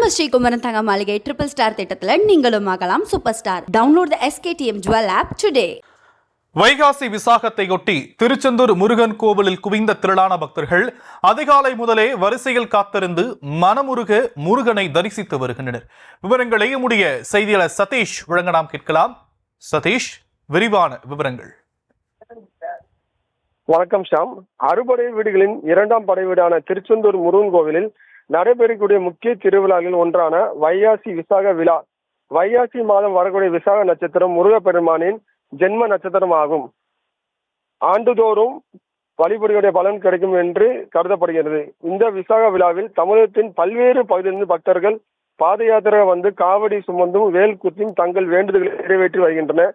நம்ம ஸ்ரீகுமரன் தங்க மாளிகை ட்ரிபிள் ஸ்டார் திட்டத்தில் நீங்களும் ஆகலாம் super star. Download the SKTM Jewel app today. வைகாசி விசாகத்தையொட்டி திருச்செந்தூர் முருகன் கோவிலில் குவிந்த திரளான பக்தர்கள் அதிகாலை முதலே வரிசையில் காத்திருந்து மனமுருக முருகனை தரிசித்து வருகின்றனர். விவரங்களை நம்முடைய செய்தியாளர் சதீஷ் வழங்க நாம் கேட்கலாம். சதீஷ், விரிவான விவரங்கள். வணக்கம் ஷாம். அறுபடை வீடுகளின் இரண்டாம் படை வீடான திருச்செந்தூர் முருகன் கோவிலில் நடைபெறக்கூடிய முக்கிய திருவிழாவில் ஒன்றான வைகாசி விசாக விழா. வைகாசி மாதம் வரக்கூடிய விசாக நட்சத்திரம் முருகப்பெருமானின் ஜென்ம நட்சத்திரம் ஆகும். ஆண்டுதோறும் வழிபடியுடைய பலன் கிடைக்கும் என்று கருதப்படுகிறது. இந்த விசாக விழாவில் தமிழகத்தின் பல்வேறு பகுதியிலிருந்து பக்தர்கள் பாத யாத்திரை வந்து காவடி சுமந்தும் வேல் குத்தியும் தங்கள் வேண்டுதல்களை நிறைவேற்றி வருகின்றனர்.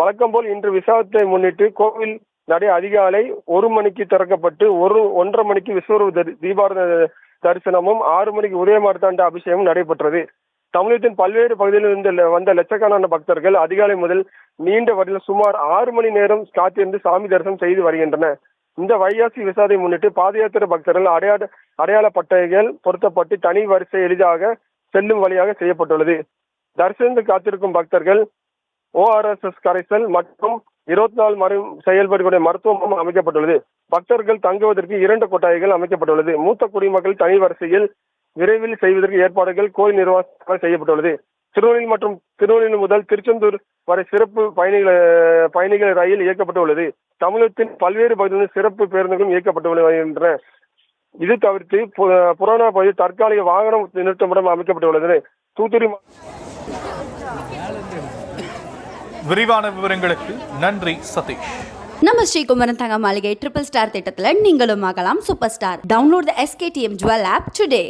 வழக்கம் போல் இன்று விசாகத்தை முன்னிட்டு கோவில் நடை அதிகாலை 1 மணிக்கு திறக்கப்பட்டு 1:30 மணிக்கு விஸ்வரூப தீபாரதன தரிசனமும் 6 மணிக்கு உதய மார்த்தாண்ட அபிஷேகம் நடைபெற்றது. தமிழகத்தின் பல்வேறு பகுதிகளிலிருந்து வந்த லட்சக்கணக்கான பக்தர்கள் அதிகாலை முதல் நீண்ட வரையில் சுமார் 6 மணி நேரம் காத்திருந்து சாமி தரிசனம் செய்து வருகின்றனர். இந்த வைகாசி விசாதை முன்னிட்டு பாத யாத்திரை பக்தர்கள் அடையாள பட்டைகள் பொருத்தப்பட்டு தனி வரிசை எளிதாக செல்லும் வழியாக செய்யப்பட்டுள்ளது. தரிசனத்துக்கு காத்திருக்கும் பக்தர்கள் ORSS கரைசல் மற்றும் 24 மணி செயல்படக்கூடிய மருத்துவமும் அமைக்கப்பட்டுள்ளது. பக்தர்கள் தங்குவதற்கு 2 கொட்டாய்கள் அமைக்கப்பட்டுள்ளது. மூத்த குடிமக்கள் தனி வரிசையில் விரைவில் செய்வதற்கு ஏற்பாடுகள் கோயில் நிர்வாகத்தால் செய்யப்பட்டுள்ளது. திருநெல்வேலி முதல் திருச்செந்தூர் வரை சிறப்பு பயணிகள் ரயில் இயக்கப்பட்டுள்ளது. தமிழகத்தின் பல்வேறு பகுதிகளில் சிறப்பு பேருந்துகளும் இயக்கப்பட்டு வருகின்றன. இது தவிர்த்து புராண பகுதி தற்காலிக வாகனம் நிறுத்தமிடம் அமைக்கப்பட்டுள்ளது. தூத்துக்குடி விரிவான விவரங்களுக்கு நன்றி சதீஷ். நம்ம ஸ்ரீகுமரன் தங்க மாளிகை ட்ரிபிள் ஸ்டார் திட்டத்தில் நீங்களும் ஆகலாம் super star. Download the SKTM Jewel app today.